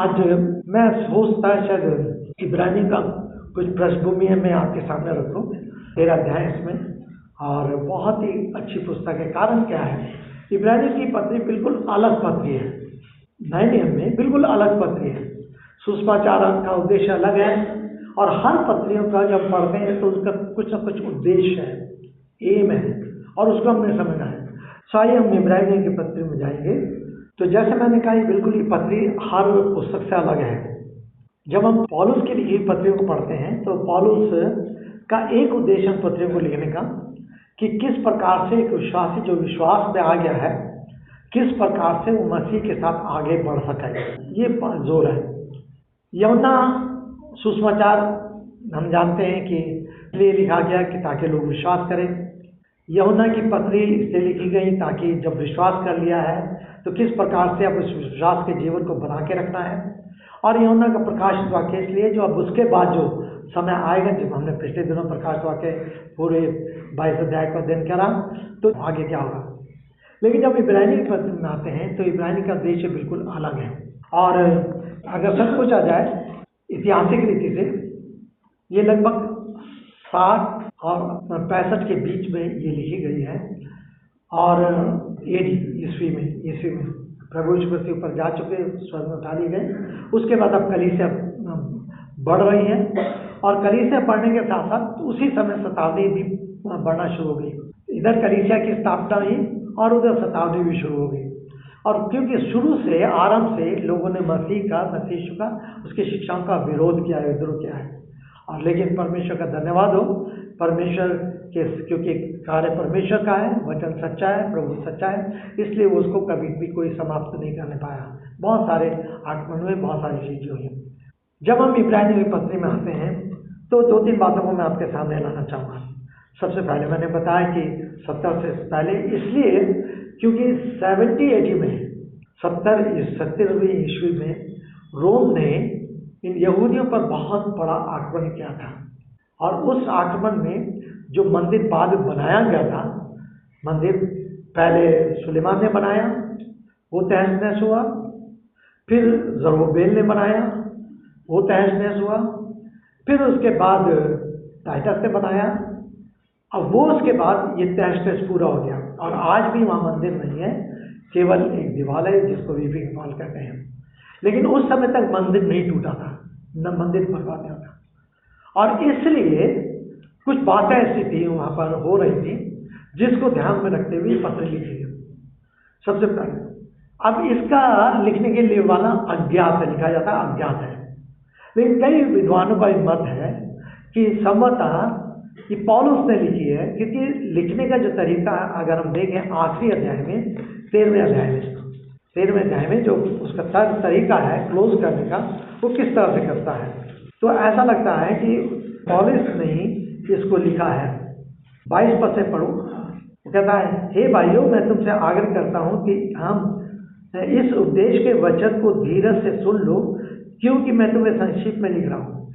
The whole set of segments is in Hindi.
आज मैं सोचता शायद इब्रानी का कुछ पृष्ठभूमि है मैं आपके सामने रखूं। 13 अध्याय इसमें और बहुत ही अच्छी पुस्तक है। कारण क्या है, इब्रानी की पत्री बिल्कुल अलग पत्री है, नए नियम में बिल्कुल अलग पत्री है। सुसमाचार का उद्देश्य अलग है और हर पत्रियों का जब पढ़ते हैं तो उसका कुछ न कुछ उद्देश्य है, एम है और उसको हमने समझना है। आइए हम इब्रानी की पत्री में जाएंगे। तो जैसे मैंने कहा बिल्कुल ये पत्री हर पुस्तक से अलग है। जब हम पौलुस की लिखी पत्रियों को पढ़ते हैं तो पौलुस का एक उद्देश्य पत्रियों को लिखने का कि किस प्रकार से एक विश्वासी जो विश्वास में आ गया है किस प्रकार से वो मसीह के साथ आगे बढ़ सके, ये जोर है। यूहन्ना सुसमाचार हम जानते हैं कि इसलिए लिखा गया कि ताकि लोग विश्वास करें। यूहन्ना की पत्री इसलिए लिखी गई ताकि जब विश्वास कर लिया है तो किस प्रकार से अब उस विश्वास के जीवन को बना के रखना है। और यूहन्ना का प्रकाशित वाक्य इसलिए जो अब उसके बाद जो समय आएगा, जब हमने पिछले दिनों प्रकाशित वाक्य पूरे 22 अध्याय का अध्ययन करा तो आगे क्या होगा। लेकिन जब इब्रानी की पत्री में आते हैं तो इब्रानी का उद्देश्य बिल्कुल अलग है। और अगर सब कुछ आ जाए ऐतिहासिक रीति से ये लगभग 60 और 65 के बीच में ये लिखी गई है। और एडी ईस्वी में प्रभु यीशु मसीह ऊपर जा चुके, स्वर्ग में उठा लिए गए। उसके बाद अब कलीसिया बढ़ रही है और कलीसिया बढ़ने के साथ साथ उसी समय शताब्दी भी बढ़ना शुरू हो गई। इधर कलीसिया की स्थापना हुई और उधर शताब्दी भी शुरू हो गई। और क्योंकि शुरू से आरंभ से लोगों ने मसीह यीशु का उसकी शिक्षाओं का विरोध किया है, विद्रोह किया है। और लेकिन परमेश्वर का धन्यवाद हो, परमेश्वर के क्योंकि कार्य परमेश्वर का है, वचन सच्चा है, प्रभु सच्चा है, इसलिए वो उसको कभी भी कोई समाप्त नहीं करने पाया। बहुत सारे आगमन हुए, बहुत सारी चीजें हुई। जब हम इब्रानी की पत्री में आते हैं तो 2-3 बातों को मैं आपके सामने लाना चाहूँगा। सबसे पहले मैंने बताया कि 70 से पहले इसलिए क्योंकि 70 AD में 70वीं ईस्वी में रोम ने इन यहूदियों पर बहुत बड़ा आक्रमण किया था। और उस आक्रमण में जो मंदिर बाद में बनाया गया था, मंदिर पहले सुलेमान ने बनाया, वो तहस नहस हुआ। फिर जरुब्बाबेल ने बनाया, वो तहस नहस हुआ। फिर उसके बाद टाइटस ने बनाया। अब वो उसके बाद ये तहस नहस पूरा हो गया और आज भी वहाँ मंदिर नहीं है, केवल एक दीवार है जिसको वीपिंग वॉल कहते हैं। लेकिन उस समय तक मंदिर नहीं टूटा था, न मंदिर बर्बाद नहीं होता। और इसलिए कुछ बातें ऐसी थी वहाँ पर हो रही थी जिसको ध्यान में रखते हुए पत्र लिखी गई। सबसे पहले अब इसका लिखने के लिए वाला अज्ञात है, लिखा जाता है अज्ञात है। लेकिन कई विद्वानों का मत है कि संभवतः कि पौलुस ने लिखी है, क्योंकि लिखने का जो तरीका अगर हम देखें आखिरी अध्याय में 13वें अध्याय में जो उसका तरीका है क्लोज करने का, वो किस तरह से करता है, तो ऐसा लगता है कि पौलुस ने ही इसको लिखा है। 22 पद से पढ़ो, वो कहता है, हे भाइयों, मैं तुमसे आग्रह करता हूँ कि हम इस उपदेश के वचन को धीरज से सुन लो, क्योंकि मैं तुम्हें संक्षिप्त में लिख रहा हूँ।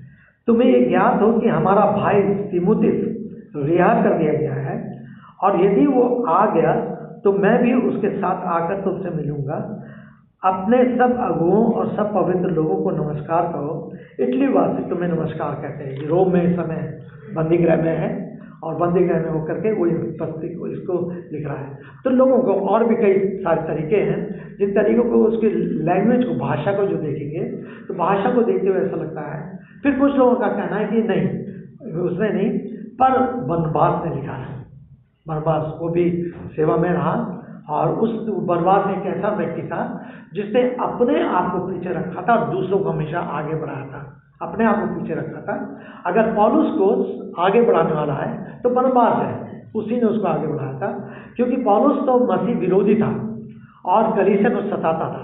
तुम्हें ये ज्ञात हो कि हमारा भाई तीमुथियुस रिहा कर दिया गया है, और यदि वो आ गया तो मैं भी उसके साथ आकर तुमसे मिलूंगा। अपने सब अगुओं और सब पवित्र लोगों को नमस्कार कहो। इटली वासी तुम्हें नमस्कार कहते हैं। रोम में इस समय बंदी गृह में है और बंदी गृह में होकर के वो पत्री को इसको लिख रहा है। तो लोगों को और भी कई सारे तरीके हैं जिन तरीकों को उसकी लैंग्वेज को, भाषा को जो देखेंगे तो भाषा को देखते हुए ऐसा लगता है। फिर कुछ लोगों का कहना है कि नहीं, उसने नहीं, पर बरनबास ने लिखा है। बरनबास वो भी सेवा में रहा और उस बरनबास एक ऐसा व्यक्ति था जिसने अपने आप को पीछे रखा था और दूसरों को हमेशा आगे बढ़ाया था, अपने आप को पीछे रखा था। अगर पौलुस को आगे बढ़ाने वाला है तो बरनबास है, उसी ने उसको आगे बढ़ाया था, क्योंकि पौलुस तो मसीह विरोधी था और कलीसिया को सताता था।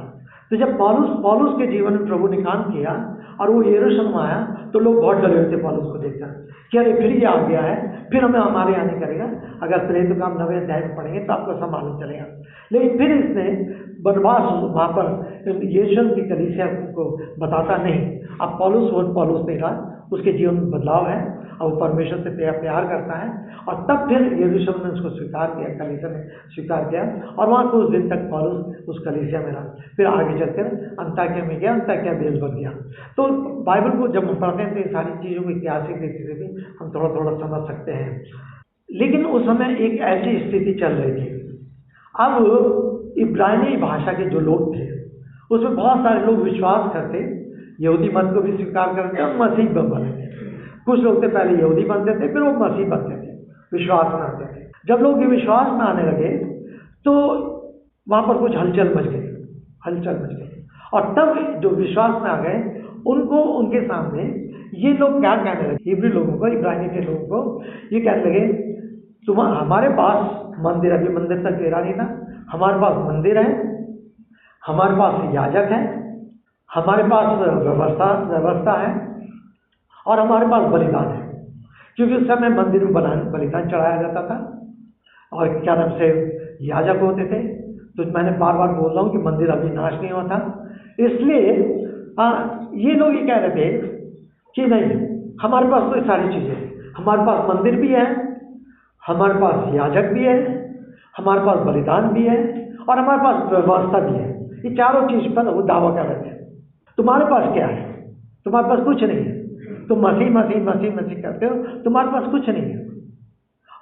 तो जब पौलुस के जीवन में प्रभु ने काम किया और वो यरूशलेम आया तो लोग बहुत डरे हुए थे पौलुस को देखकर कि अरे फिर ये आ गया है, फिर हमें हमारे यहाँ नहीं करेगा। अगर प्रेरितों का हम 9वें अध्याय में पढ़ेंगे तो आपको सब मालूम चलेगा। लेकिन फिर इसने बरनबास वहाँ पर यरूशलेम की कलीसिया को बताता नहीं, अब पौलुस नहीं रहा, उसके जीवन में बदलाव है और वो परमेश्वर से प्यार करता है। और तब फिर यरूशलेम ने उसको स्वीकार किया, कलीसिया ने स्वीकार किया और वहाँ कुछ दिन तक पौलुस उस कलीसिया में रहा। फिर आगे चलकर अंताकिया में गया, अंताकिया देश बन गया। तो बाइबल को जब हम पढ़ते हैं तो ये सारी चीज़ों को ऐतिहासिक दृष्टि से भी हम थोड़ा थोड़ा समझ सकते हैं। लेकिन उस समय एक ऐसी स्थिति चल रही थी। अब इब्रानी भाषा के जो लोग थे उसमें बहुत सारे लोग विश्वास करते, यहूदी मत को भी स्वीकार करते और मसीह बने थे। कुछ लोग थे पहले यहूदी बनते थे, फिर वो मसीह बनते थे, विश्वास में आते थे। जब लोग ये विश्वास में आने लगे तो वहाँ पर कुछ हलचल मच गई। और तब जो विश्वास में आ गए उनको उनके सामने ये लोग क्या कहने लगे, हिब्रू लोगों को, इब्रानी के लोगों को ये कहने लगे, हमारे पास मंदिर, अभी मंदिर तक गिरा नहीं था, हमारे पास मंदिर है, हमारे पास याजक है, हमारे पास व्यवस्था है और हमारे पास बलिदान है। क्योंकि उस समय मंदिर में बलिदान चढ़ाया जाता था और क्या नाम से याजक होते थे। तो मैंने बार बार बोल रहा हूँ कि मंदिर अभी नाश नहीं हुआ था। इसलिए ये लोग ये कह रहे थे कि नहीं, हमारे पास तो सारी चीज़ें, हमारे पास मंदिर भी है, हमारे पास याजक भी है, हमारे पास बलिदान भी है और हमारे पास व्यवस्था भी है। ये चारों चीज़ पर वो दावा कर रहे थे। तुम्हारे पास क्या है? तुम्हारे पास कुछ नहीं है। तुम मसीह करते हो, तुम्हारे पास कुछ नहीं है।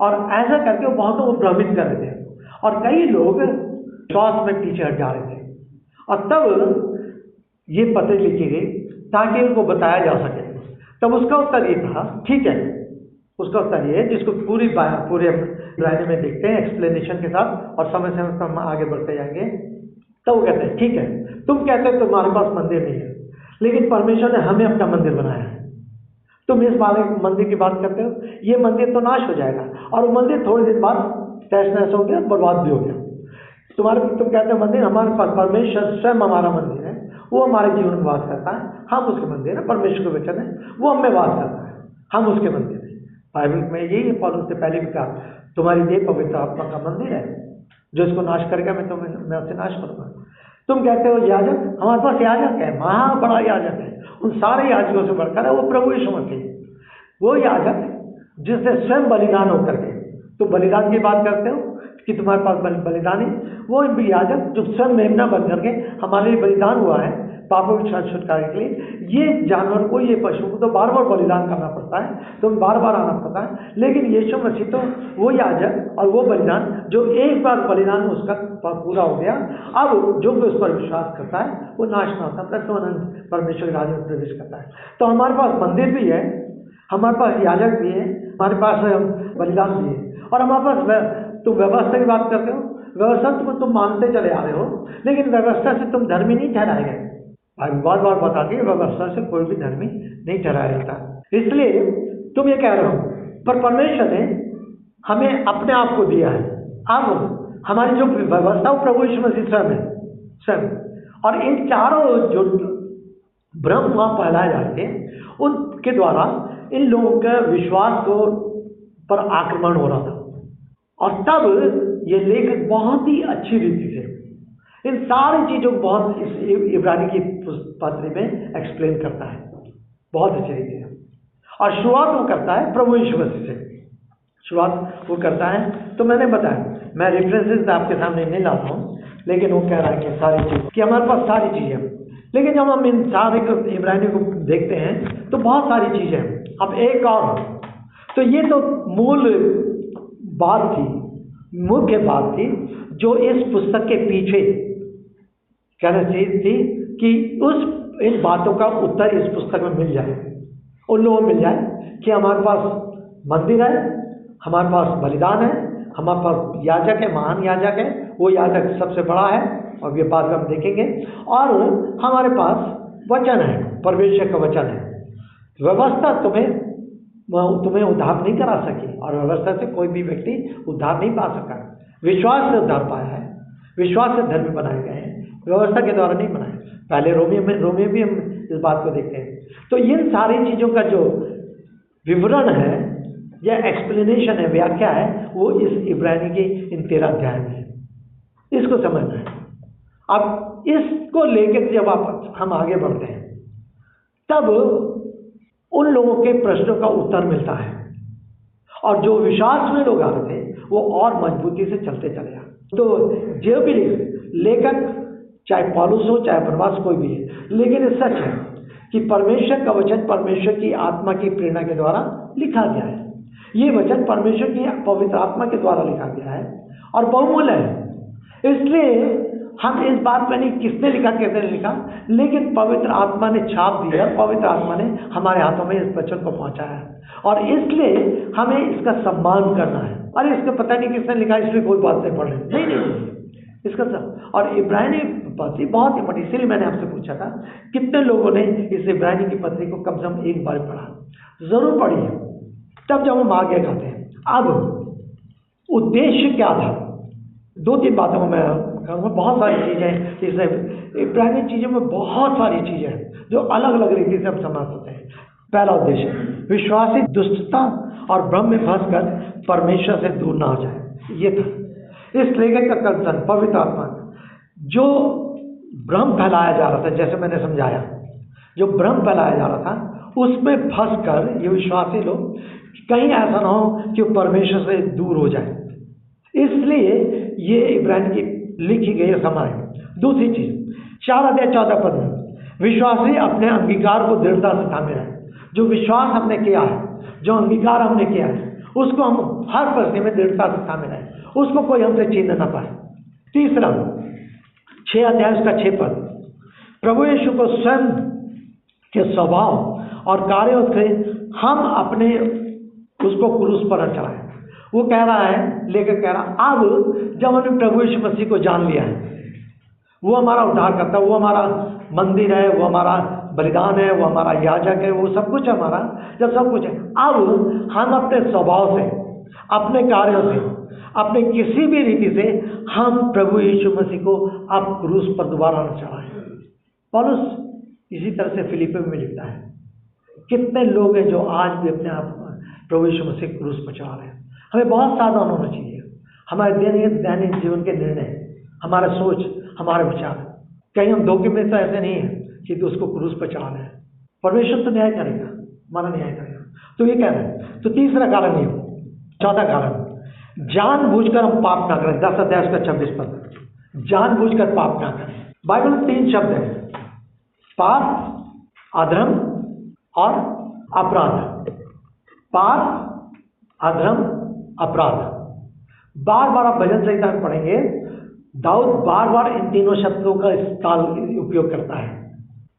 और ऐसा करके वो बहुतों को भ्रमित कर रहे थे और कई लोग विश्वास में पीछे हट जा रहे थे। और तब ये पत्र लिखी गई ताकि उनको बताया जा सके। तब उसका उत्तर ये था, ठीक है, उसका उत्तर ये, जिसको पूरे इब्रानी में देखते हैं एक्सप्लेनेशन के साथ और समय समय पर हम आगे बढ़ते जाएंगे। तो वो कहते हैं, ठीक है, तुम कहते हो तुम्हारे पास मंदिर नहीं है, लेकिन परमेश्वर ने हमें अपना मंदिर बनाया है। तुम इस बारे मंदिर की बात करते हो, ये मंदिर तो नाश हो जाएगा और वो मंदिर थोड़े दिन बाद तहस नहस हो गया, बर्बाद भी हो गया। तुम कहते हो मंदिर, हमारे पास परमेश्वर स्वयं हमारा मंदिर है, वो हमारे जीवन में वास करता है, हम उसके मंदिर है, परमेश्वर का वचन है, वो हमें वास करता है, हम उसके मंदिर है। बाइबल में यही पौलुस से पहले भी कहा, तुम्हारी देह पवित्र आत्मा का मंदिर है, जो इसको नाश करेगा मैं उसे नाश करूँगा। तुम कहते हो याजक, हमारे पास याजक है, महा बड़ा याजक है, उन सारे याजकों से बढ़कर है, वो प्रभु यीशु मसीह, वो याजक जिसने स्वयं बलिदान होकर के, तो बलिदान की बात करते हो कि तुम्हारे पास बलिदान है, वो याजक जो स्वयं मेमना बन करके हमारे लिए बलिदान हुआ है पापों के छुटकारे के लिए। ये जानवर को, ये पशु को तो बार बार बलिदान करना पड़ता है, तो बार बार आना पड़ता है, लेकिन यीशु मसीह तो वो याजक और वो बलिदान जो एक बार बलिदान उसका पूरा हो गया, अब जो भी उस पर विश्वास करता है वो नाश न होता, प्रत्युन्नत परमेश्वर के राज्य में प्रवेश करता है। तो हमारे पास मंदिर भी है, हमारे पास याजक भी है, हमारे पास बलिदान भी है और हमारे पास, तुम व्यवस्था की बात करते हो, व्यवस्था तुम मानते चले आ रहे हो, लेकिन व्यवस्था से तुम धर्मी नहीं ठहराए गए। बार बार बताती है, व्यवस्था से कोई भी धर्मी नहीं ठहराया जाता। इसलिए तुम ये कह रहे हो, पर परमेश्वर ने हमें अपने आप को दिया है। अब हमारी जो व्यवस्था वो प्रभु यीशु मसीह स्वयं है, स्वयं। और इन चारों जो भ्रम वहाँ फैलाए जा रहे थे, उनके द्वारा इन लोगों के विश्वास को पर आक्रमण हो रहा था। और तब ये लेखक बहुत ही अच्छी रीति से इन सारी चीज़ों को बहुत इस इब्रानी की पत्री में एक्सप्लेन करता है, बहुत अच्छी रीति से। और शुरुआत वो करता है प्रभु यीशु मसीह से, शुरुआत वो करता है। तो मैंने बताया, मैं रेफरेंसेस आपके सामने नहीं लाता हूँ, लेकिन वो कह रहा है कि सारी चीज़, कि हमारे पास सारी चीज़ें, लेकिन जब हम इन सारे इब्रानी को देखते हैं तो बहुत सारी चीज़ें हैं। अब एक और, तो ये तो मूल बात थी, मुख्य बात थी जो इस पुस्तक के पीछे कहना चाहिए थी कि इन बातों का उत्तर इस पुस्तक में मिल जाए, उन लोगों को मिल जाए कि हमारे पास मंदिर है, हमारे पास बलिदान है, हमारे पास याजक है, महान याजक है, वो याजक सबसे बड़ा है और ये बात हम देखेंगे, और हमारे पास वचन है, परमेश्वर का वचन है। व्यवस्था तुम्हें उद्धार नहीं करा सकी और व्यवस्था से कोई भी व्यक्ति उद्धार नहीं पा सका। विश्वास से उद्धार पाया है, विश्वास से धर्मी बनाए गए हैं, व्यवस्था के द्वारा नहीं बनाए। पहले रोमियो भी हम इस बात को देखते हैं। तो इन सारी चीज़ों का जो विवरण है या एक्सप्लेनेशन है, व्याख्या है, वो इस इब्रानी के इन 13 अध्याय में है। इसको समझना है। अब इसको लेकर जब हम आगे बढ़ते हैं, तब उन लोगों के प्रश्नों का उत्तर मिलता है, और जो विश्वास में लोग आ रहे थे वो और मजबूती से चलते चले आए। तो जो भी लेखक, चाहे पौलुस हो चाहे बरनबास, कोई भी है, लेकिन ये सच है कि परमेश्वर का वचन परमेश्वर की आत्मा की प्रेरणा के द्वारा लिखा गया है। ये वचन परमेश्वर की पवित्र आत्मा के द्वारा लिखा गया है और बहुमूल्य है। इसलिए हम इस बात पर नहीं किसने लिखा कैसे नहीं लिखा, लेकिन पवित्र आत्मा ने छाप दी है, पवित्र आत्मा ने हमारे हाथों में इस वचन को पहुंचाया है, और इसलिए हमें इसका सम्मान करना है। अरे इसको पता नहीं किसने लिखा, इसलिए कोई बात नहीं पढ़ रही, नहीं इसका सब। और इब्रानी पत्री बहुत इंपॉर्टेंट, इसीलिए मैंने आपसे पूछा था कितने लोगों ने इस इब्रानी की पत्री को कम से कम एक बार पढ़ा। जरूर पढ़िए, तब जब हम आगे जाते हैं। अब उद्देश्य क्या था, 2-3 बातों में मैं कहूँगा। बहुत सारी चीज़ें इसमें, इब्रानी चीज़ों में बहुत सारी चीज़ें हैं जो अलग अलग रीति से हम समझ सकते हैं। पहला उद्देश्य, विश्वासी दुष्टता और भ्रम में फंस कर परमेश्वर से दूर ना हो जाए। ये था इस लेखक का कंसर्न। पवित्र आत्मा जो भ्रम फैलाया जा रहा था, जैसे मैंने समझाया, जो भ्रम फैलाया जा रहा था उसमें फंस कर ये विश्वासी लोग कहीं ऐसा ना हो कि वो परमेश्वर से दूर हो जाए, इसलिए ये इब्रानी की लिखी गई समय। दूसरी चीज, 4:14 में, विश्वासी अपने अंगीकार को दृढ़ता से थामे रहे। जो विश्वास हमने किया है, जो अंगीकार हमने किया है, उसको हम हर परिस्थिति में दृढ़ता से थामे रहे, उसको कोई हमसे छीन ना पाए। तीसरा, 6 अध्याय उसका 6 पद, प्रभु यीशु को स्वयं के स्वभाव और कार्यों से हम अपने उसको क्रूस पर चढ़ाए। वो कह रहा है, लेकर कह रहा, अब जब हमने प्रभु यीशु मसीह को जान लिया है, वो हमारा उद्धार करता है, वो हमारा मंदिर है, वो हमारा बलिदान है, वो हमारा याजक है, वो सब कुछ हमारा, जब सब कुछ है, अब हम अपने स्वभाव से, अपने कार्यों से, अपने किसी भी रीति से हम प्रभु यीशु मसीह को अब क्रूस पर दोबारा न चढ़ाएं। पौलुस इसी तरह से फिलिपी में लिखता है, कितने लोग हैं जो आज भी अपने आप प्रभु यीशु मसीह क्रूस पर चढ़ा रहे हैं। हमें बहुत सावधान होना चाहिए। हमारे दैनिक जीवन के निर्णय, हमारा सोच, हमारे विचार, कहीं हम धोखे में तो ऐसे नहीं है कि तो उसको क्रूस पर चढ़ा रहे हैं। परमेश्वर तो न्याय करेगा, हमारा न्याय करेगा। तो ये कह रहे हैं। तो तीसरा कारण ये, चौथा कारण, जानबूझकर हम पाप ना करें। 10 अध्याय उसका 26 पद, जानबूझकर पाप ना करें। बाइबल में 3 शब्द है, पाप, अधर्म और अपराध। पाप, अधर्म, अपराध। बार बार आप भजन संहिता में पढ़ेंगे, दाऊद बार बार इन तीनों शब्दों का इस्तेमाल उपयोग करता है।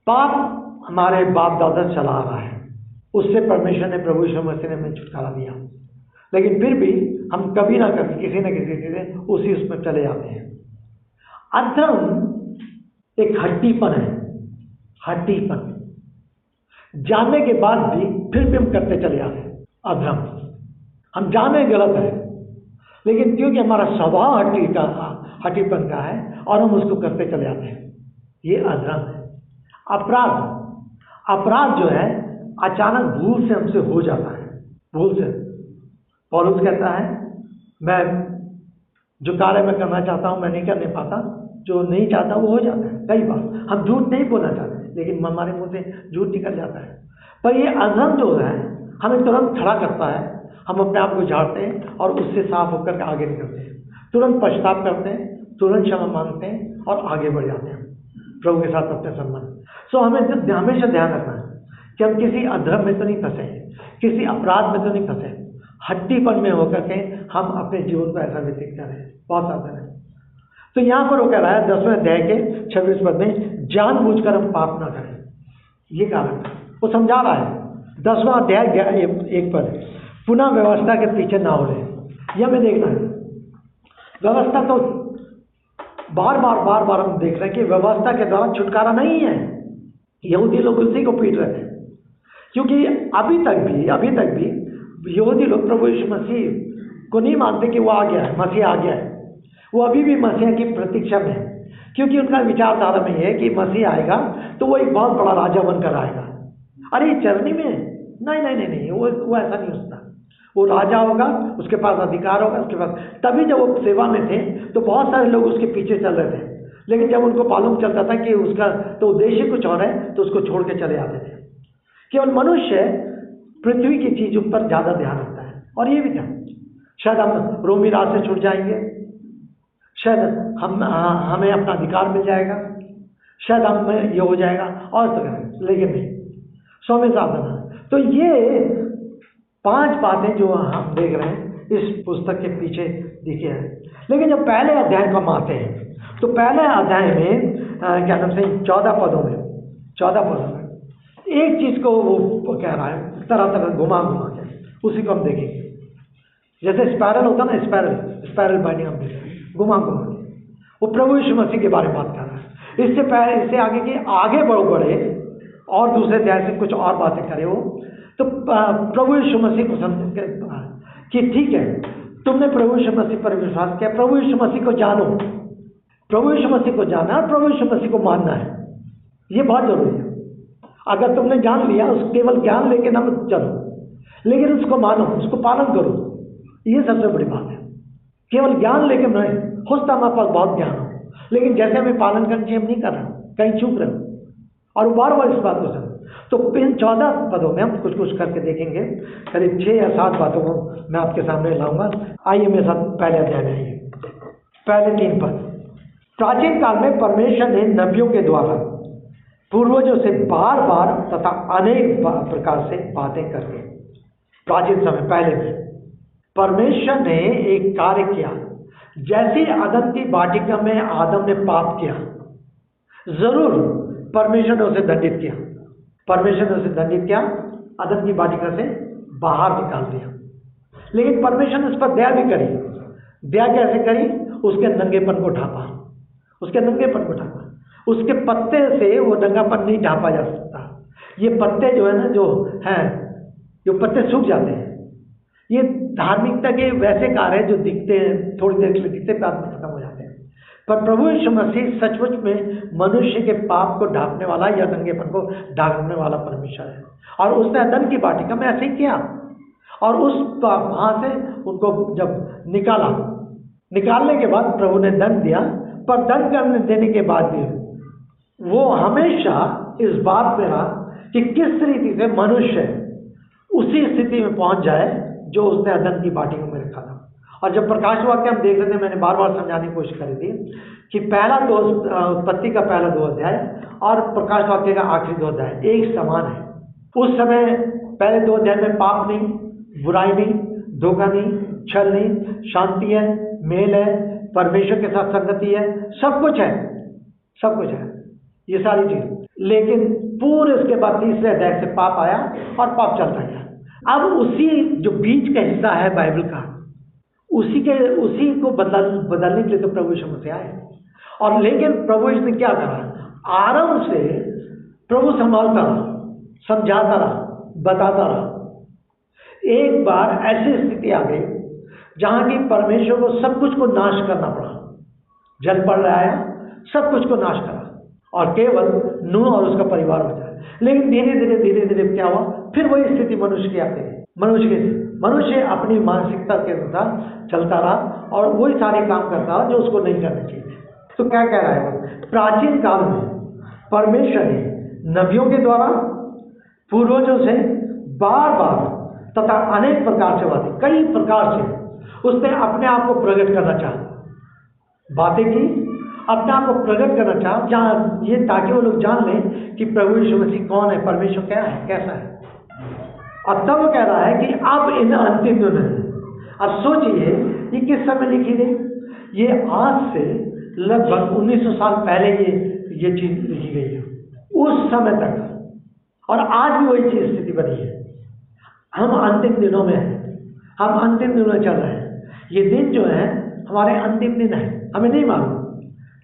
पाप हमारे बाप दादा चला आ रहा है, उससे परमेश्वर ने, प्रभु यीशु मसीह ने हमें छुटकारा दिया, लेकिन फिर भी हम कभी ना कभी किसी न किसी से उसी उसमें चले जाते हैं। अधर्म एक हट्टीपन है, हट्टीपन, जानने के बाद भी फिर भी हम करते चले जाते हैं। अधर्म हम जाने गलत है, लेकिन क्योंकि हमारा स्वभाव हट्टीपन का है और हम उसको करते चले जाते हैं, ये अधर्म है। अपराध, अपराध जो है अचानक भूल से हमसे हो जाता है, भूल से। पौलुस कहता है, मैं जो कार्य मैं करना चाहता हूं मैं नहीं कर नहीं पाता, जो नहीं चाहता वो हो जाता है। कई बार हम झूठ नहीं बोलना चाहते, लेकिन हमारे मुंह से झूठ निकल जाता है। पर ये अधर्म जो है हमें तुरंत खड़ा करता है, हम अपने आप को झाड़ते हैं और उससे साफ होकर के आगे निकलते हैं, तुरंत पश्चाताप करते हैं, तुरंत क्षमा मांगते हैं और आगे बढ़ जाते हैं प्रभु के साथ अपने संबंध। सो हमें हमेशा ध्यान रखना है कि हम किसी अधर्म में तो नहीं फंसे, किसी अपराध में तो नहीं फंसे, हट्टीपन में होकर के हम अपने जीवन को ऐसा व्यतीत करें। बहुत सावधान है। तो यहाँ पर वो कह रहा है 10वें अध्याय के 26 पद में, जानबूझकर हम पाप ना करें। ये कारण वो समझा रहा है। 10वां अध्याय 1 पद, पुनः व्यवस्था के पीछे ना हो रहे। यह हमें देखना है, व्यवस्था तो बार बार हम देख रहे हैं कि व्यवस्था के द्वारा छुटकारा नहीं है। यहूदी लोग उसी को पीट रहे थे, क्योंकि अभी तक भी यहूदी लोग प्रभु यीशु मसीह को नहीं मानते कि वो आ गया है, मसीह आ गया है। वो अभी भी मसीह की प्रतीक्षा में है, क्योंकि उनका विचारधारा में है कि मसीह आएगा तो वो एक बहुत बड़ा राजा बनकर आएगा। अरे चरनी में नहीं, वो ऐसा नहीं होता। वो राजा होगा, उसके पास अधिकार होगा, उसके पास, तभी जब वो सेवा में थे तो बहुत सारे लोग उसके पीछे चल रहे थे, लेकिन जब उनको मालूम चलता था कि उसका तो उद्देश्य कुछ और है तो उसको छोड़ के चले आते थे। केवल मनुष्य पृथ्वी की चीजों पर ज्यादा ध्यान रखता है। और ये भी था, शायद हम रोमी राज से छूट जाएंगे, शायद हमें अपना अधिकार मिल जाएगा, शायद हमें ये हो जाएगा और तो करें, लेकिन नहीं, सौम्य साधना। तो ये 5 बातें जो हम देख रहे हैं इस पुस्तक के पीछे दिखे हैं। लेकिन जब पहले अध्याय को हम आते हैं तो पहले अध्याय में क्या नाम से 14 पदों में एक चीज को वो कह रहा है, तरह तरह घुमा के, उसी को हम देखेंगे। जैसे स्पाइरल होता ना, स्पाइरल बाइंडिंग हम देख रहे हैं, घुमा के वो प्रभु यीशु मसीह के बारे में बात कर रहा है। इससे पहले, इससे आगे की आगे बढ़े और दूसरे अध्याय से कुछ और बातें करे वो, तो प्रभु यीशु मसीह को कि ठीक है, तुमने प्रभु यीशु मसीह पर विश्वास किया, प्रभु यीशु मसीह को जानो, प्रभु यीशु मसीह को जानना और प्रभु यीशु मसीह को मानना है, ये बहुत जरूरी है। अगर तुमने जान लिया, उस केवल ज्ञान लेके ना मत चलो, लेकिन उसको मानो, उसको पालन करो, ये सबसे बड़ी बात है। केवल ज्ञान लेके नहीं, हो सकता हमारे पास बहुत ज्ञान हो, लेकिन जैसे हमें पालन करना चाहिए हम नहीं कर रहे हो, कहीं चूक रहे हो, और बार बार इस बात को समझो। तो इन 14 पदों में हम कुछ कुछ करके देखेंगे, करीब 6 या 7 बातों को मैं आपके सामने लाऊंगा। आइए मेरे साथ पहले अध्याय में आइए। पहले 3 पद। प्राचीन काल में परमेश्वर ने नबियों के द्वारा पूर्वजों से बार बार तथा अनेक प्रकार से बातें करके, प्राचीन समय पहले में परमेश्वर ने एक कार्य किया। जैसे अदन की वाटिका में आदम ने पाप किया, जरूर परमेश्वर ने उसे दंडित किया, अदन की वाटिका से बाहर निकाल दिया। लेकिन परमेश्वर ने उस पर दया भी करी। दया कैसे करी? उसके नंगेपन को ढांपा, उसके पत्ते से वो नंगापन नहीं ढांपा जा सकता। ये पत्ते जो है ना, जो पत्ते सूख जाते हैं, ये धार्मिकता के वैसे कार्य हैं जो दिखते हैं, थोड़ी देर के लिए दिखते, बाद में खत्म हो जाते हैं। पर प्रभु यीशु मसीह सचमुच में मनुष्य के पाप को ढांपने वाला या नंगेपन को ढांपने वाला परमेश्वर है। और उसने अदन की वाटिका में ऐसे ही किया, और उस वहां से उनको जब निकालने के बाद प्रभु ने दंड दिया। पर दंड करने देने के बाद भी वो हमेशा इस बात पे रहा कि किस रीति से मनुष्य उसी स्थिति में पहुंच जाए जो उसने अदन की वाटिका में रखा था। और जब प्रकाश वाक्य हम देख रहे थे, मैंने बार बार समझाने की कोशिश करी थी कि उत्पत्ति का पहला 2 अध्याय और प्रकाश वाक्य का आखिरी 2 अध्याय एक समान है। उस समय पहले 2 अध्याय में पाप नहीं, बुराई नहीं, धोखा नहीं, छल नहीं, शांति है, मेल है, परमेश्वर के साथ संगति है, सब कुछ है, ये सारी चीज। लेकिन पूरे उसके बाद तीसरे अध्याय से पाप आया और पाप चलता गया। अब उसी जो बीच का हिस्सा है बाइबल का, उसी को बदलने के लिए तो प्रभु यीशु मसीह आए। और लेकिन प्रभु यीशु ने क्या करा? आरंभ से प्रभु संभालता रहा, समझाता रहा, बताता रहा। एक बार ऐसी स्थिति आ गई जहां की परमेश्वर को सब कुछ को नाश करना पड़ा, जल पड़ रहा है, सब कुछ को नाश करा और केवल नूह और उसका परिवार बचा। लेकिन धीरे धीरे क्या हुआ? फिर वही स्थिति मनुष्य की आती है। मनुष्य अपनी मानसिकता के अनुसार चलता रहा और वही सारे काम करता रहा जो उसको नहीं करना चाहिए। तो क्या कह रहा है वो? प्राचीन काल में परमेश्वर ने नबियों के द्वारा पूर्वजों से बार बार तथा अनेक प्रकार से बातें, कई प्रकार से उसने अपने आप को प्रकट करना चाहा, बातें की, अपने आप को प्रकट करना चाहा, ये ताकि वो लोग जान लें कि प्रभु यीशु मसीह कौन है, परमेश्वर क्या है, कैसा है। और तब वो कह रहा है कि अब इन अंतिम दिनों में, अब सोचिए ये किस समय लिखी गई? ये आज से लगभग 1900 साल पहले ये चीज लिखी गई है, उस समय तक। और आज भी वही चीज स्थिति बनी है। हम अंतिम दिनों में हैं, हम अंतिम दिनों में चल रहे हैं। ये दिन जो है हमारे अंतिम दिन है। हमें नहीं मालूम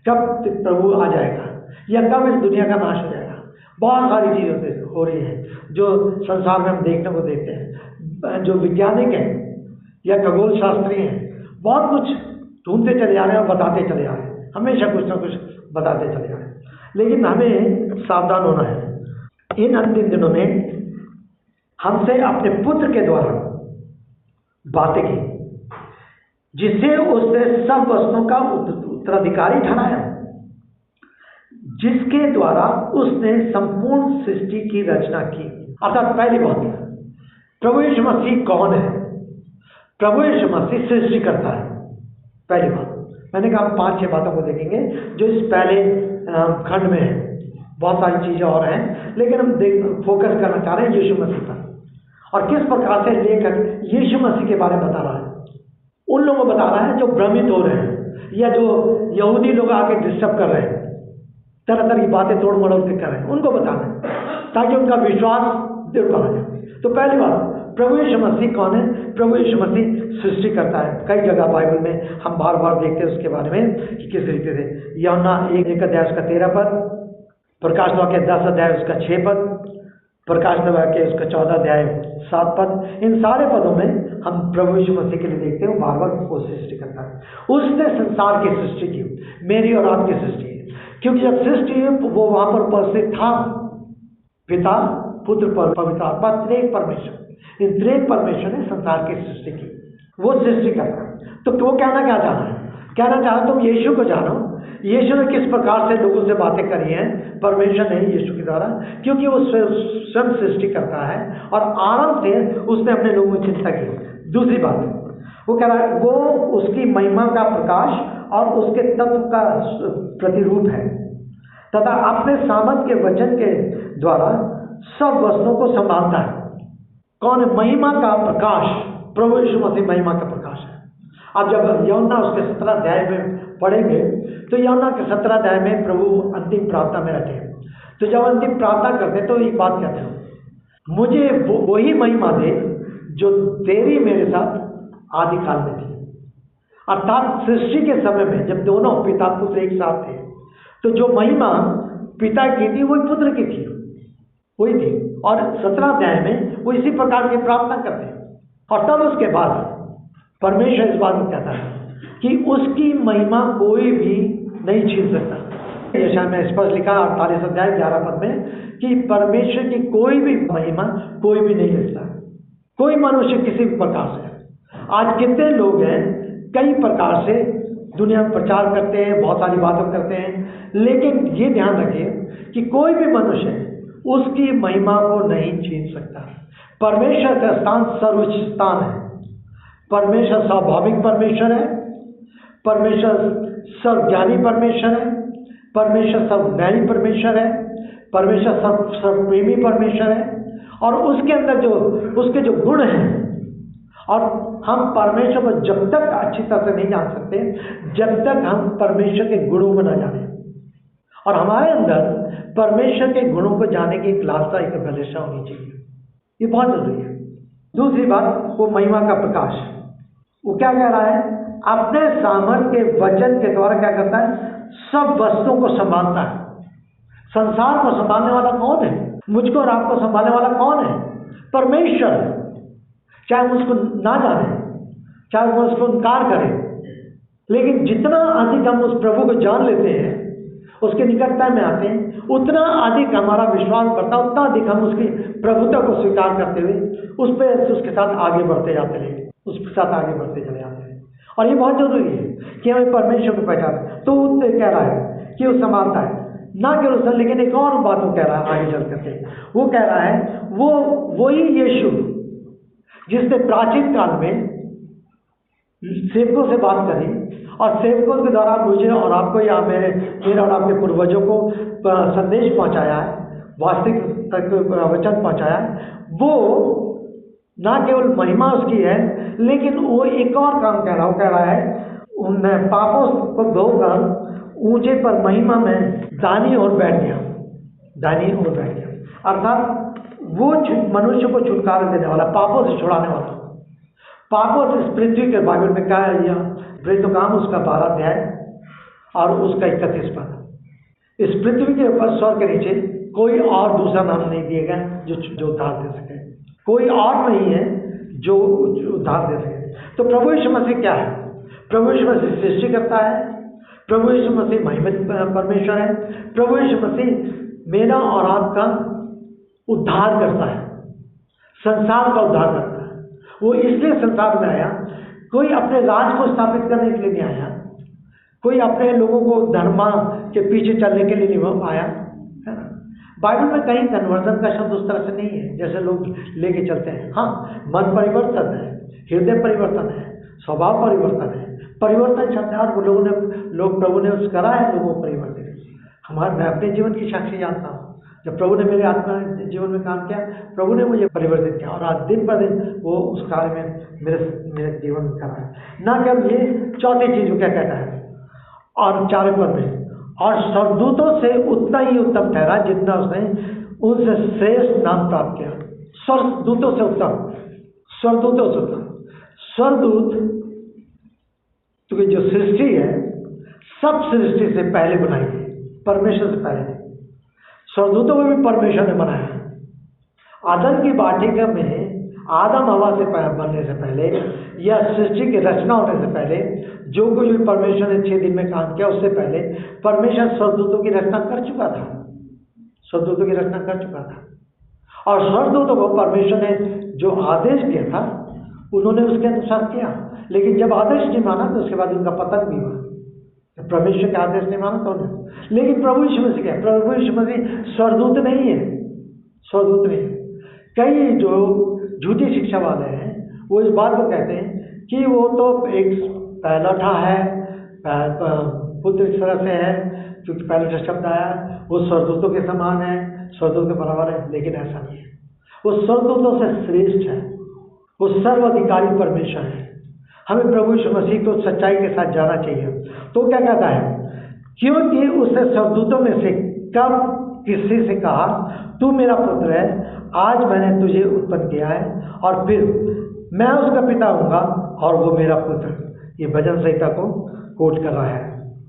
कब प्रभु आ जाएगा या कब इस दुनिया का नाश हो जाएगा। बहुत सारी चीजें हो रही है जो संसार में हम देखने को देते हैं। जो वैज्ञानिक हैं या खगोल शास्त्री हैं, बहुत कुछ ढूंढते चले जा रहे हैं और बताते चले जा रहे हैं, हमेशा कुछ ना कुछ बताते चले जा रहे हैं। लेकिन हमें सावधान होना है। इन अंतिम दिनों में हमसे अपने पुत्र के द्वारा बातें की, जिसे उसने सब वस्तुओं का उत्तराधिकारी ठहराया, जिसके द्वारा उसने संपूर्ण सृष्टि की रचना की। अर्थात पहली बात प्रभु यीशु मसीह कौन है? प्रभु यीशु मसीह सृष्टि करता है। पहली बात मैंने कहा, हम 5-6 बातों को देखेंगे जो इस पहले खंड में है। बहुत सारी चीजें और हैं, लेकिन हम फोकस करना चाह रहे हैं यीशु मसीह पर, और किस प्रकार से लेखक यीशु मसीह के बारे में बता रहा है। उन लोगों को बता रहा है जो भ्रमित हो रहे हैं, या जो यहूदी लोग आके डिस्टर्ब कर रहे हैं, तरह तरह की बातें तोड़ मड़ोड़ के कर रहे हैं, उनको बताना है ताकि उनका विश्वास दृढ़ बना जाए। तो पहली बात, प्रभु यीशु मसीह कौन है? प्रभु यीशु मसीह सृष्टि करता है। कई जगह बाइबल में हम बार बार देखते हैं उसके बारे में कि किस तरीके से। यूहन्ना 1 अध्याय उसका 13 पद, प्रकाश वाक्य 10 अध्याय उसका 6 पद, प्रकाश वाक्य उसका 14 अध्याय 7 पद। इन सारे पदों में हम प्रभु यीशु मसीह के लिए देखते हैं बार बार वो सृष्टि करता है। उसने संसार की सृष्टि की, मेरी और आपकी सृष्टि, क्योंकि जब सृष्टि वो वहां पर उपस्थित था, पिता, पुत्र, पवित्र आत्मा, त्रिएक परमेश्वर, इन त्रिएक परमेश्वर ने संसार की सृष्टि की। वो सृष्टि करता है। तो वो कहना क्या चाह रहा है? कहना चाह रहा तुम यीशु को जानो। यीशु ने किस प्रकार से लोगों से बातें करी हैं, परमेश्वर ने यीशु के द्वारा, क्योंकि वो स्वयं सृष्टि करता है और आरंभ से उसने अपने लोगों की चिंता की। दूसरी बात वो कह रहा है, वो उसकी महिमा का प्रकाश और उसके तत्व का प्रतिरूप है, तथा अपने सामर्थ के वचन के द्वारा सब वस्तुओं को संभालता है। कौन है? महिमा का प्रकाश। प्रभु यीशु मसीह महिमा का प्रकाश है। अब जब यूहन्ना उसके 17 अध्याय में पढ़ेंगे तो यूहन्ना के 17 अध्याय में प्रभु अंतिम प्रार्थना में रहते हैं। तो जब अंतिम प्रार्थना करते हैं तो एक बात कहते हैं, मुझे वही महिमा दे जो तेरी मेरे साथ आदि काल में थी। अर्थात सृष्टि के समय में जब दोनों पिता पुत्र एक साथ थे, तो जो महिमा पिता की थी वही पुत्र की थी, वही थी। और 17 अध्याय में वो इसी प्रकार की प्रार्थना करते हैं। और तब उसके बाद परमेश्वर इस बात को कहता है कि उसकी महिमा कोई भी नहीं छीन सकता। यशायाह में स्पष्ट लिखा 48 अध्याय 11 पद में कि परमेश्वर की कोई भी महिमा कोई भी नहीं ले सकता, कोई मनुष्य किसी भी प्रकार से। आज कितने लोग हैं कई प्रकार से दुनिया में प्रचार करते हैं, बहुत सारी बातें करते हैं, लेकिन ये ध्यान रखिए कि कोई भी मनुष्य उसकी महिमा को नहीं छीन सकता। परमेश्वर का स्थान सर्वोच्च स्थान है। परमेश्वर स्वाभाविक परमेश्वर है, परमेश्वर सर्वज्ञानी परमेश्वर है, परमेश्वर सर्वन्यायी परमेश्वर है, परमेश्वर सर्वप्रेमी परमेश्वर है, और उसके अंदर जो उसके जो गुण हैं, और हम परमेश्वर को जब तक अच्छी तरह से नहीं जान सकते जब तक हम परमेश्वर के गुणों को न जाने। और हमारे अंदर परमेश्वर के गुणों को जानने की एक लालसा, एक अभिलाषा होनी चाहिए। ये बहुत जरूरी है। दूसरी बात, वो महिमा का प्रकाश। वो क्या कह रहा है? अपने सामर्थ्य के वचन के द्वारा क्या करता है? सब वस्तुओं को संभालता है। संसार को संभालने वाला कौन है? मुझको और आपको संभालने वाला कौन है? परमेश्वर है। चाहे हम उसको ना जाने, चाहे हम उसको इनकार करें, लेकिन जितना अधिक हम उस प्रभु को जान लेते हैं, उसके निकटता में आते हैं, उतना अधिक हमारा विश्वास बढ़ता, उतना अधिक हम उसकी प्रभुता को स्वीकार करते हुए उस पर उसके साथ आगे बढ़ते जाते हैं, उसके साथ आगे बढ़ते चले जाते हैं। और ये बहुत जरूरी है कि हमें परमेश्वर को पहचाने। तो वो कह रहा है कि वो संभालता है, ना केवल उसने, लेकिन एक और बात वो कह रहा है आगे चल करके। वो कह रहा है वो वही यीशु जिसने प्राचीन काल में सेवकों से बात करी और सेवकों के द्वारा मुझे और आपको या मेरे और आपके पूर्वजों को संदेश पहुंचाया है, वास्तविक तक वचन पहुंचाया है, वो ना केवल महिमा उसकी है, लेकिन वो एक और काम कह रहा है। वो कह रहा है उन पापों को धोकर ऊंचे पर महिमा में दानी और बैठ गया, दानी और बैठ गया। अर्थात वो मनुष्य को छुटकारा देने वाला, पापों से छुड़ाने वाला। पापों से इस पृथ्वी के बाइबल में क्या है? प्रेतोकाम उसका 12 अध्याय और उसका 31 पद। इस पृथ्वी के ऊपर स्वर्ग के नीचे कोई और दूसरा नाम नहीं दिया गया जो उद्धार दे सके। कोई और नहीं है जो उद्धार दे सके। तो प्रभु यीशु मसीह क्या है? प्रभु यीशु मसीह सृष्टि करता है, प्रभु यीशु मसीह महिमित परमेश्वर है, प्रभु यीशु मसीह मेरा और आपका उद्धार करता है, संसार का उद्धार करता है। वो इसलिए संसार में आया, कोई अपने राज को स्थापित करने के लिए नहीं आया, कोई अपने लोगों को धर्म के पीछे चलने के लिए नहीं आया, है ना, बाइबल में कहीं कन्वर्जन का शब्द उस तरह से नहीं है जैसे लोग लेके चलते हैं। हाँ, मन परिवर्तन है, हृदय परिवर्तन है, स्वभाव परिवर्तन है, परिवर्तन शब्द है, और लोग प्रभु ने उस करा है लोगों को परिवर्तित। मैं अपने जीवन की साक्षी जानता हूँ, जब प्रभु ने मेरे आत्मा जीवन में काम किया, प्रभु ने मुझे परिवर्तित किया, और आज दिन पर दिन वो उस कार्य में मेरे जीवन में करा है। ना केवल ये, चौथी चीज क्या कहता है, और 4वें पद में, और स्वर्गदूतों से उतना ही उत्तम ठहरा जितना उसने उनसे श्रेष्ठ नाम प्राप्त किया। स्वर्गदूतों से उत्तम, स्वर्गदूतों से उत्तम। स्वर्गदूत क्योंकि जो सृष्टि है सब सृष्टि से पहले बनाई है, परमेश्वर से पहले। स्वर्गदूतों को भी परमेश्वर ने बनाया। आदम की वाटिका में आदम हवा से बनने से पहले या सृष्टि की रचना होने से पहले जो कुछ भी परमेश्वर ने 6 दिन में काम किया, उससे पहले परमेश्वर स्वर्गदूतों की रचना कर चुका था, स्वर्गदूतों की रचना कर चुका था। और स्वर्गदूतों को परमेश्वर ने जो आदेश दिया था उन्होंने उसके अनुसार किया, लेकिन जब आदेश नहीं माना तो उसके बाद उनका पतन भी हुआ। परमेश्वर का आदेश नहीं माना तो उन्हें, लेकिन प्रभु यीशु मसीह क्या, प्रभु यीशु मसीह स्वर्गदूत नहीं है, स्वर्गदूत नहीं है। कई जो झूठी शिक्षा वाले हैं वो इस बात को कहते हैं कि वो तो एक पहलौठा है, पुत्र इस तरह से है, क्योंकि पहले शब्द आया, वो स्वर्गदूतों के समान है, स्वर्गदूत के बराबर है, लेकिन ऐसा नहीं है। वो स्वर्गदूतों से श्रेष्ठ है, वो सर्वाधिकारी परमेश्वर है। हमें प्रभु यीशु मसीह को सच्चाई के साथ जाना चाहिए। तो क्या कहता है, क्योंकि उसने स्वर्गदूतों में से कब किसी से कहा तू मेरा पुत्र है, आज मैंने तुझे उत्पन्न किया है, और फिर मैं उसका पिता हूँगा और वो मेरा पुत्र। ये भजन संहिता को कोट कर रहा है।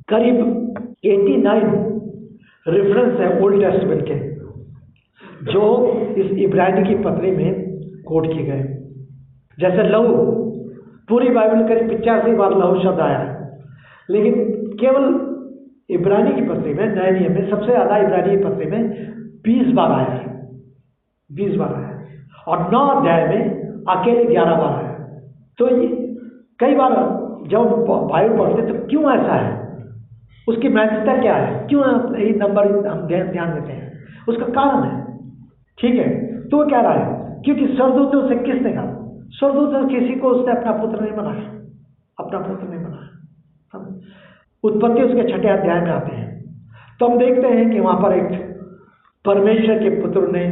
करीब 89 रेफरेंस है ओल्ड टेस्टमेंट के जो इस इब्रानी की पत्री में कोट किए गए। जैसे लहू, पूरी बाइबल करीब 85 बार लहू शब्द आया है, लेकिन केवल इब्रानी की पत्री में, नए नियम में सबसे ज़्यादा इब्रानी की पत्री में 20 बार आया है, 20 बार आया है, और 9 अध्याय में अकेले 11 बार आया है। तो ये कई बार जब बाइबल पढ़ते तो क्यों ऐसा है, उसकी महत्वता क्या है, क्यों ये नंबर हम ध्यान देते हैं, उसका कारण है। ठीक है, तो वो कह रहा है क्योंकि स्वर्गदूतों से किसने कहा, स्वर्गदूतों किसी को उसने अपना पुत्र नहीं बनाया, अपना पुत्र नहीं बनाया। हम उत्पत्ति उसके 6ठे अध्याय में आते हैं तो हम देखते हैं कि वहां पर एक परमेश्वर के पुत्र ने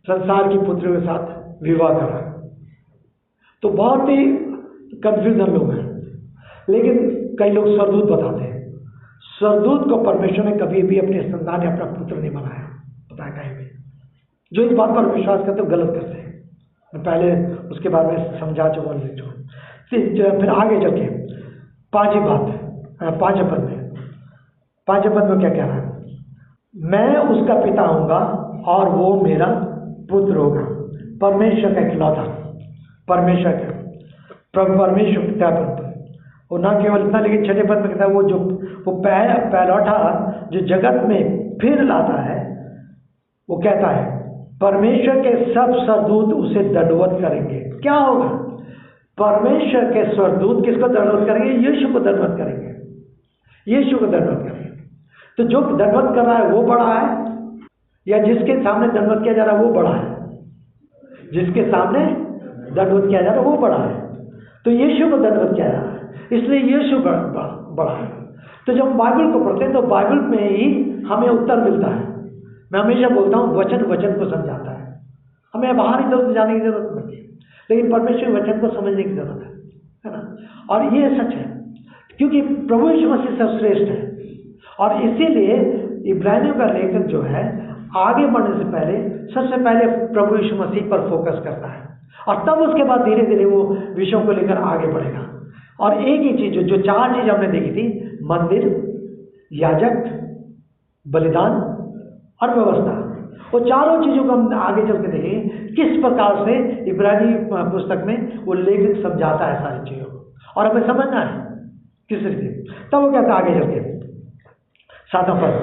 संसार की पुत्रियों के साथ विवाह करा। तो बहुत ही कंफ्यूजन लोग हैं, लेकिन कई लोग स्वर्गदूत बताते हैं। स्वर्गदूत को परमेश्वर ने कभी भी अपने संतान या अपना पुत्र नहीं बनाया, बताया कहीं भी। जो इस बात पर विश्वास करते हो गलत करते हैं। मैं पहले उसके बारे में समझा चुका हूँ। फिर आगे चल के 5वीं बात, 5वें पद में क्या कह रहा है, मैं उसका पिता होऊंगा और वो मेरा पुत्र होगा। परमेश्वर का इकलौता, परमेश्वर का परमेश्वर पिता पुत्र। और ना केवल इतना, लेकिन 6ठे पद में कहता है वो पहलौठा जो जगत में फिर लाता है, वो कहता है परमेश्वर के सब स्वर्गदूत उसे दंडवत करेंगे। क्या होगा, परमेश्वर के स्वर्गदूत किसको दंडवत करेंगे, यीशु को दंडवत करेंगे, यीशु को दंडवत करेंगे। तो जो दंडवत कर रहा है वो बड़ा है, या जिसके सामने दंडवत किया जा रहा है वो बड़ा है, जिसके सामने दंडवत किया जा रहा है वो बड़ा है। तो यीशु को दंडवत किया जा रहा है, इसलिए यीशु बड़ा है। तो जब हम बाइबल को पढ़ते हैं तो बाइबल में ही हमें उत्तर मिलता है। मैं हमेशा बोलता हूँ वचन वचन को समझाता है, हमें बाहर इधर जाने की जरूरत नहीं है, लेकिन परमेश्वर वचन को समझने की जरूरत है ना। और ये सच है क्योंकि प्रभु यीशु मसीह सर्वश्रेष्ठ है, और इसीलिए इब्रानियों का लेखक जो है आगे बढ़ने से पहले सबसे पहले प्रभु यीशु मसीह पर फोकस करता है, और तब उसके बाद धीरे धीरे वो विषयों को लेकर आगे बढ़ेगा। और एक ही चीज जो 4 चीज हमने देखी थी, मंदिर, याजक, बलिदान और व्यवस्था, वो चारों चीजों को हम आगे चल के देखेंगे किस प्रकार से इब्रानी पुस्तक में वो लेखक समझाता है सारी चीजों को, और हमें समझना है किस रीति। तब वो कहता है आगे चल के 7वां पद,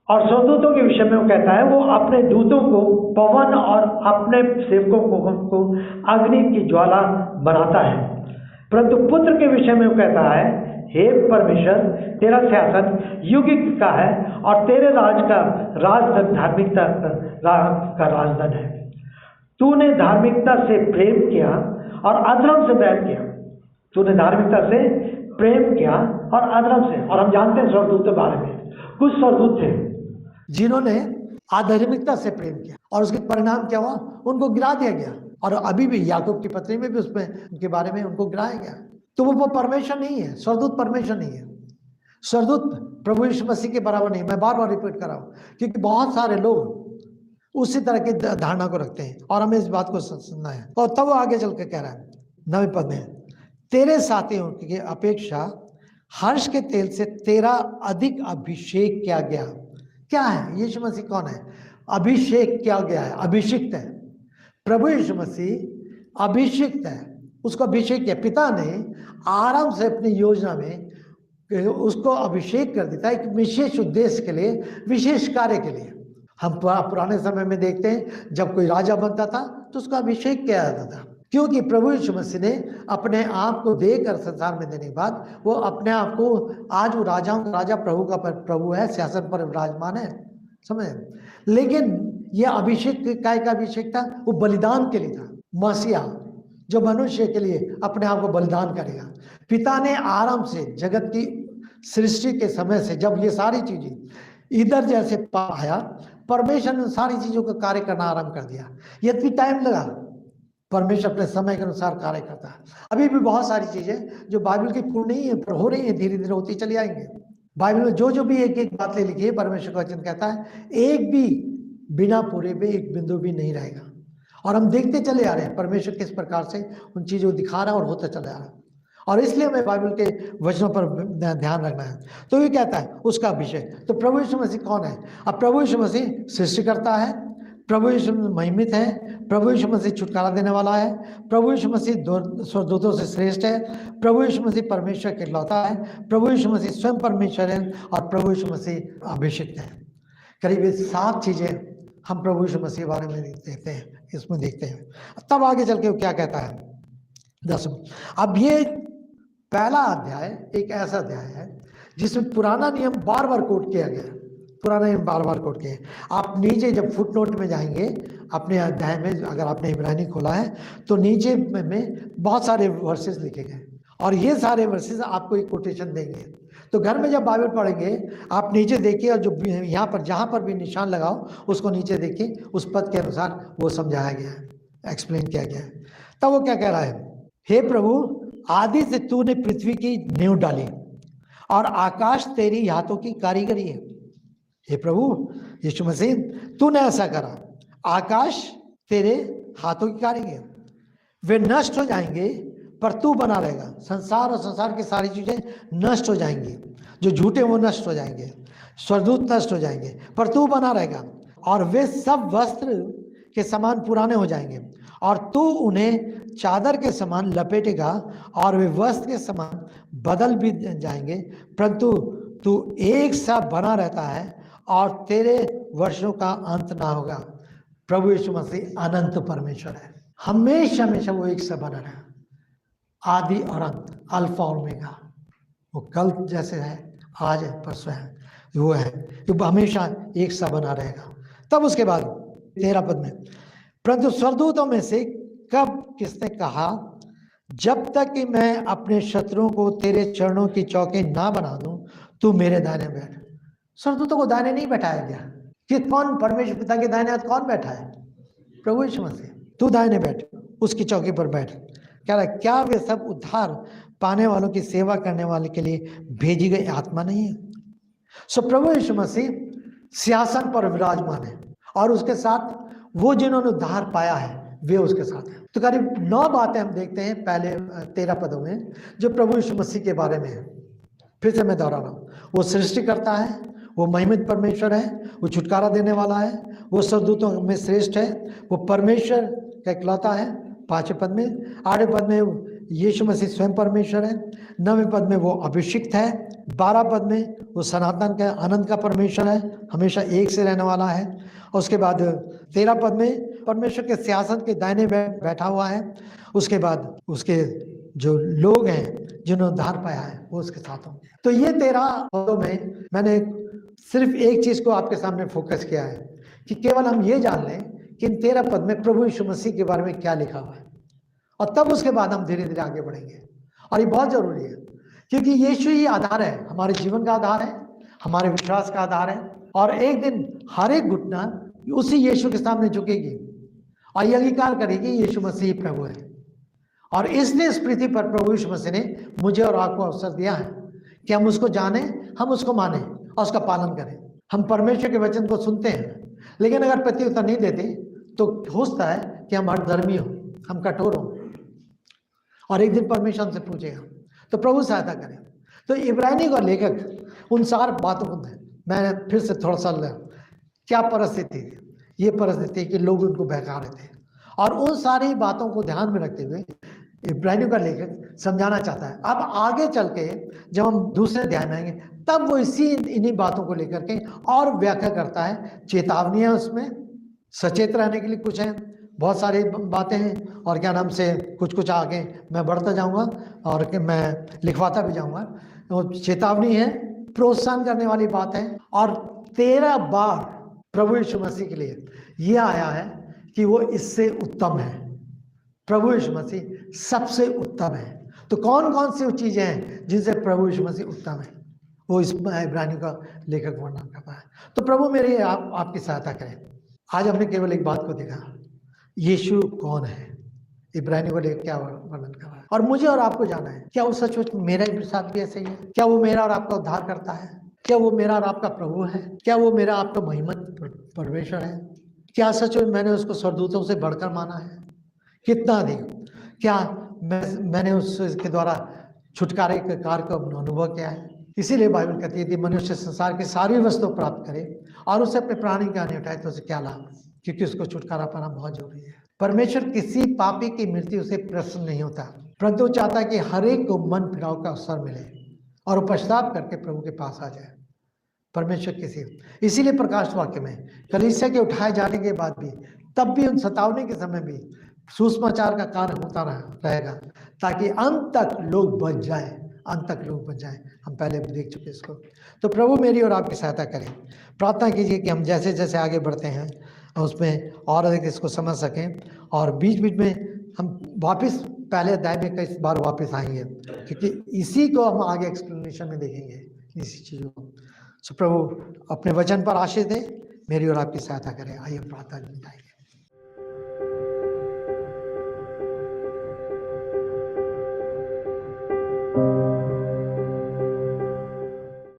और स्वर्गदूतों के विषय में वो कहता है वो अपने दूतों को पवन और अपने सेवकों को अग्नि की ज्वाला बनाता है। परंतु पुत्र के विषय में वो कहता है हे परमेश्वर, तेरा शासन युगिक का है और तेरे राज का राजधन धार्मिकता का राजधन है। तूने धार्मिकता से प्रेम किया और अधर्म से बैर किया। तूने धार्मिकता से प्रेम किया और अधर्म से। और हम जानते हैं स्वर्गदूत के बारे में, कुछ स्वर्गदूत थे जिन्होंने आधार्मिकता से प्रेम किया और उसके परिणाम क्या हुआ, उनको गिरा दिया गया। और अभी भी याकूब की पत्री में भी उसमें उनके बारे में उनको गिराया गया। तो वो परमेश्वर नहीं है, स्वर्गदूत परमेश्वर नहीं है। स्वर्गदूत प्रभु यीशु मसीह के बराबर नहीं। मैं बार बार रिपीट कर रहा हूँ क्योंकि बहुत सारे लोग उसी तरह की धारणा को रखते हैं और हमें इस बात को सुनना है। और तब वो आगे चल के कह रहा है 9वें पद में, तेरे साथियों की अपेक्षा हर्ष के तेल से तेरा अधिक अभिषेक किया गया। क्या है? यीशु मसीह कौन है? अभिषेक किया गया है, अभिषिक्त है। प्रभु यीशु मसीह अभिषिक्त है, उसको अभिषेक किया। पिता ने आराम से अपनी योजना में उसको अभिषेक कर देता है एक विशेष उद्देश्य के लिए, विशेष कार्य के लिए। हम पुराने समय में देखते हैं जब कोई राजा बनता था तो उसका अभिषेक किया जाता था, क्योंकि प्रभु यीशु मसीह ने अपने आप को देकर संसार में देने के बाद वो अपने आप को, आज वो राजाओं का राजा, प्रभु का प्रभु है, सिंहासन पर विराजमान है, समझे। लेकिन यह अभिषेक काय का अभिषेक था? वो बलिदान के लिए था। मसीहा जो मनुष्य के लिए अपने आप को बलिदान करेगा। पिता ने आराम से जगत की सृष्टि के समय से जब ये सारी चीजें इधर जैसे पाया, परमेश्वर ने सारी चीजों का कार्य करना आरंभ कर दिया। यद्यपि टाइम लगा, परमेश्वर अपने समय के अनुसार कार्य करता है। अभी भी बहुत सारी चीजें जो बाइबल की पूर्ण नहीं है पर हो रही है, धीरे धीरे होती चली आएंगे। बाइबल में जो भी एक एक बात ले लिखी है, परमेश्वर का वचन कहता है एक भी बिना पूरे में एक बिंदु भी नहीं रहेगा। और हम देखते चले आ रहे हैं परमेश्वर किस प्रकार से उन चीजों को दिखा रहा है और होता चला आ रहा है। और इसलिए हमें बाइबल के वचनों पर ध्यान रखना है। तो ये कहता है उसका अभिषेक। तो प्रभु यीशु मसीह कौन है? अब प्रभु यीशु मसीह सृष्टिकर्ता है, प्रभु यीशु महिमित है, प्रभु यीशु मसीह छुटकारा देने वाला है, प्रभु यीशु मसीह स्वर्गदूतों से श्रेष्ठ है, प्रभु यीशु मसीह परमेश्वर के इकलौता है, प्रभु यीशु मसीह स्वयं परमेश्वर है और प्रभु यीशु मसीह अभिषिक्त है। करीब ये 7 चीजें हम प्रभु यीशु मसीह के बारे में देखते हैं, इसमें देखते हैं। तब आगे चल के क्या कहता है 10। अब ये पहला अध्याय एक ऐसा अध्याय है जिसमें पुराना नियम बार बार कोट किया गया, पुराना नियम बार बार कोट किया। आप नीचे जब फुटनोट में जाएंगे अपने अध्याय में, अगर आपने इब्रानी खोला है तो नीचे में बहुत सारे वर्सेस लिखे गए और ये सारे वर्सेस आपको एक कोटेशन देंगे। तो घर में जब बाइबल पढ़ेंगे आप नीचे देखिए और जो यहाँ पर जहाँ पर भी निशान लगाओ उसको नीचे देखिए, उस पद के अनुसार वो समझाया गया है, एक्सप्लेन किया गया है। तब वो क्या कह रहा है? हे प्रभु, आदि से तूने पृथ्वी की नींव डाली और आकाश तेरी हाथों की कारीगरी है। हे प्रभु यीशु मसीह, तूने ऐसा करा, आकाश तेरे हाथों की कारीगरी है। वे नष्ट हो जाएंगे पर तू बना रहेगा। संसार और संसार की सारी चीजें नष्ट हो जाएंगी, जो झूठे वो नष्ट हो जाएंगे, स्वर्गदूत नष्ट हो जाएंगे, पर तू बना रहेगा। और वे सब वस्त्र के समान पुराने हो जाएंगे और तू उन्हें चादर के समान लपेटेगा और वे वस्त्र के समान बदल भी जाएंगे, परंतु तू एक सा बना रहता है और तेरे वर्षों का अंत ना होगा। प्रभु यीशु मसीह अनंत परमेश्वर है, हमेशा हमेशा वो एक सा बना रहा, आदि और अंत, अल्फा और ओमेगा। वो कल जैसे है, आज है, परसों है, वो है, तो हमेशा एक सा बना रहेगा। तब उसके बाद 13 पद में, परंतु स्वर्गदूतों में से कब किसने कहा, जब तक कि मैं अपने शत्रुओं को तेरे चरणों की चौकी ना बना दूं, तू मेरे दाहिने बैठ। स्वर्गदूतों को दाहिने नहीं बैठाया गया कि कौन? परमेश्वर पिता के दाहिने हाथ कौन बैठा है? प्रभु यीशु मसीह। तू दाहिने बैठ, उसकी चौकी पर बैठ। कह रहा है क्या वे सब उद्धार पाने वालों की सेवा करने वाले के लिए भेजी गई आत्मा नहीं है? सो प्रभु यीशु मसीह सिंहासन पर विराजमान है और उसके साथ वो जिन्होंने उद्धार पाया है वे उसके साथ हैं। तो करीब 9 बातें हम देखते हैं पहले 13 पदों में जो प्रभु यीशु मसीह के बारे में है। फिर से मैं दोहरा रहा हूँ, वो सृष्टि करता है, वो महिमित परमेश्वर है, वो छुटकारा देने वाला है, वो स्वर्गदूतों में श्रेष्ठ है, वो परमेश्वर का इकलौता है 5वें पद में। 8वें पद में यीशु मसीह स्वयं परमेश्वर है। 9वें पद में वो अभिषिक्त है। 12 पद में वो सनातन का आनंद का परमेश्वर है, हमेशा एक से रहने वाला है। और उसके बाद 13 पद में परमेश्वर के सिंहासन के दाहिने बैठा हुआ है। उसके बाद उसके जो लोग हैं जिन्होंने उद्धार पाया है वो उसके साथ होंगे। तो ये 13 पदों में मैंने सिर्फ एक चीज को आपके सामने फोकस किया है कि केवल हम ये जान लें कि इन 13 पद में प्रभु यीशु मसीह के बारे में क्या लिखा हुआ है, और तब उसके बाद हम धीरे धीरे आगे बढ़ेंगे। और ये बहुत जरूरी है क्योंकि यीशु ही आधार है, हमारे जीवन का आधार है, हमारे विश्वास का आधार है। और एक दिन हर एक घुटना उसी यीशु के सामने झुकेगी और ये अंगीकार करेगी यीशु मसीह प्रभु है। और इसलिए इस पृथ्वी पर प्रभु यीशु मसीह ने मुझे और आपको अवसर दिया है कि हम उसको जाने, हम उसको माने और उसका पालन करें। हम परमेश्वर के वचन को सुनते हैं, लेकिन अगर प्रत्युत्तर नहीं देते तो हो सकता है कि हम हठधर्मी हो, हम कठोर हो, और एक दिन परमेश्वर हमसे पूछेगा। तो प्रभु सहायता करें। तो इब्रानी का लेखक उन सार बातों को, मैं फिर से थोड़ा सा क्या परिस्थिति थी, ये परिस्थिति कि लोग उनको बहका रहे थे, और उन सारी बातों को ध्यान में रखते हुए इब्रानियों का लेखक समझाना चाहता है। अब आगे चल के जब हम दूसरे अध्याय में आएंगे तब वो इन्हीं बातों को लेकर के और व्याख्या करता है। चेतावनियां उसमें सचेत रहने के लिए कुछ है, बहुत सारी बातें हैं, और क्या नाम से कुछ आगे मैं बढ़ता जाऊंगा और कि मैं लिखवाता भी जाऊंगा। तो चेतावनी है, प्रोत्साहन करने वाली बात है, और 13 बार प्रभु यीशु मसीह के लिए यह आया है कि वो इससे उत्तम है। प्रभु यीशु मसीह सबसे उत्तम है। तो कौन कौन सी चीजें हैं जिनसे प्रभु यीशु मसीह उत्तम है, वो इस इब्रानियों का लेखक वर्णन करता है। तो प्रभु मेरी आपकी सहायता करें। आज हमने केवल एक बात को देखा, यीशु कौन है, इब्रानियों को लेकर क्या वर्णन कर रहा है, और मुझे और आपको जाना है क्या वो सचमुच मेरा साथ भी ऐसे ही है? क्या वो मेरा और आपका उद्धार करता है? क्या वो मेरा और आपका प्रभु है? क्या वो मेरा आपका महिमत परमेश्वर है? क्या सचमुच मैंने उसको स्वर्गदूतों से बढ़कर माना है? कितना अधिक क्या मैंने उसके द्वारा छुटकारे के कार्य को अनुभव किया है? इसीलिए बाइबल कहती है कि मनुष्य संसार की सारी वस्तु प्राप्त करे और उसे अपने प्राणी का हानि उठाए तो उसे क्या लाभ, क्योंकि उसको छुटकारा पाना बहुत जरूरी है। परमेश्वर किसी पापी की मृत्यु से प्रसन्न नहीं होता, परंतु चाहता है कि हर एक को मन फिराव का अवसर मिले और वो पश्चाताप करके प्रभु के पास आ जाए। परमेश्वर किसी, इसीलिए प्रकाश वाक्य में कलीसिया के उठाए जाने के बाद भी, तब भी उन सतावने के समय भी सुसमाचार का कार्य होता रहेगा ताकि अंत तक लोग बच जाएं, अंत तक लोग बच जाएं। हम पहले भी देख चुके इसको। तो प्रभु मेरी और आपकी सहायता करें। प्रार्थना कीजिए कि हम जैसे जैसे आगे बढ़ते हैं उसमें और अधिक इसको समझ सकें, और बीच बीच में हम वापस पहले अध्याय में कई बार वापस आएंगे, क्योंकि इसी को हम आगे एक्सप्लेनेशन में देखेंगे, इसी चीज़ों को। सो प्रभु अपने वचन पर आशीष दें, मेरी और आपकी सहायता करें। आइए प्रार्थना में जाएंगे।